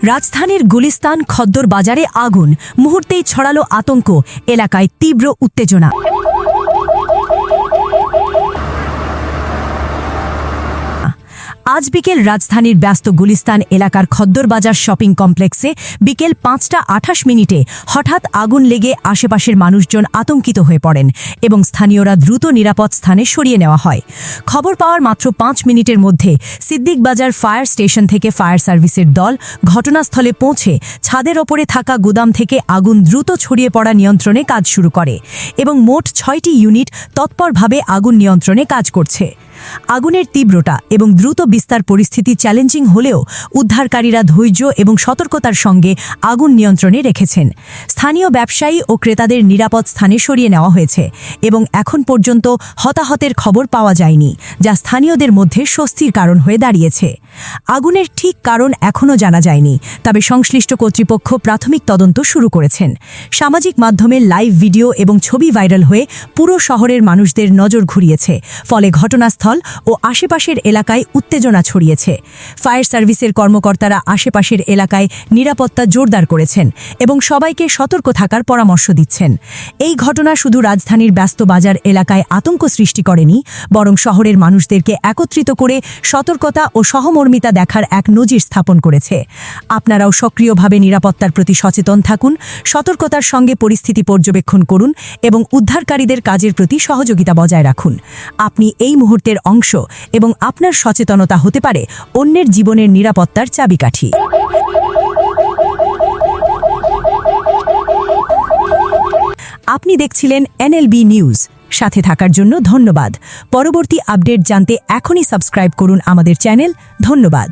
রাজধানীর গুলিস্তান খদ্দর বাজারে আগুন, মুহূর্তেই ছড়ালো আতঙ্ক, এলাকায় তীব্র উত্তেজনা। আজ বিকেল রাজধানীর ব্যস্ত গুলিস্তান এলাকার খদ্দর বাজার শপিং কমপ্লেক্সে বিকেল 5:28 হঠাৎ আগুন লেগে আশেপাশের মানুষজন আতঙ্কিত হয়ে পড়েন এবং স্থানীয়রা দ্রুত নিরাপদ স্থানে সরিয়ে নেওয়া হয়। খবর পাওয়ার মাত্র 5 মিনিটের মধ্যে সিদ্দিক বাজার ফায়ার স্টেশন থেকে ফায়ার সার্ভিসের দল ঘটনাস্থলে পৌঁছে ছাদের ওপরে থাকা গুদাম থেকে আগুন দ্রুত ছড়িয়ে পড়া নিয়ন্ত্রণে কাজ শুরু করে এবং মোট 6টি ইউনিট তৎপরভাবে আগুন নিয়ন্ত্রণে কাজ করছে। আগুনের তীব্রতা এবং দ্রুত বিস্তার পরিস্থিতি চ্যালেঞ্জিং হলেও উদ্ধারকারীরা ধৈর্য এবং সতর্কতার সঙ্গে আগুন নিয়ন্ত্রণে রেখেছেন। স্থানীয় ব্যবসায়ী ও ক্রেতাদের নিরাপদ স্থানে সরিয়ে নেওয়া হয়েছে এবং এখন পর্যন্ত হতাহতের খবর পাওয়া যায়নি, যা স্থানীয়দের মধ্যে স্বস্তির কারণ হয়ে দাঁড়িয়েছে। আগুনের ঠিক কারণ এখনও জানা যায়নি, তবে সংশ্লিষ্ট কর্তৃপক্ষ প্রাথমিক তদন্ত শুরু করেছেন। সামাজিক মাধ্যমে লাইভ ভিডিও এবং ছবি ভাইরাল হয়ে পুরো শহরের মানুষদের নজর ঘুরিয়েছে, ফলে ঘটনাস্থল ও আশেপাশের এলাকায় উত্তেজনা ছড়িয়েছে। ফায়ার সার্ভিসের কর্মকর্তারা আশেপাশের এলাকায় নিরাপত্তা জোরদার করেছেন এবং সবাইকে সতর্ক থাকার পরামর্শ দিচ্ছেন। এই ঘটনা শুধু রাজধানীর ব্যস্ত বাজার এলাকায় আতঙ্ক সৃষ্টি করেনি, বরং শহরের মানুষদেরকে একত্রিত করে সতর্কতা ও সহমর্মিতা দেখার এক নজির স্থাপন করেছে। আপনারাও সক্রিয়ভাবে নিরাপত্তার প্রতি সচেতন থাকুন, সতর্কতার সঙ্গে পরিস্থিতি পর্যবেক্ষণ করুন এবং উদ্ধারকারীদের কাজের প্রতি সহযোগিতা বজায় রাখুন। আপনি এই মুহূর্তের অংশ এবং আপনার সচেতনতা হতে পারে অন্যের জীবনের নিরাপত্তার চাবিকাঠি। আপনি দেখছিলেন এনএলবি নিউজ। সাথে থাকার জন্য ধন্যবাদ। পরবর্তী আপডেট জানতে এখনই সাবস্ক্রাইব করুন আমাদের চ্যানেল। ধন্যবাদ।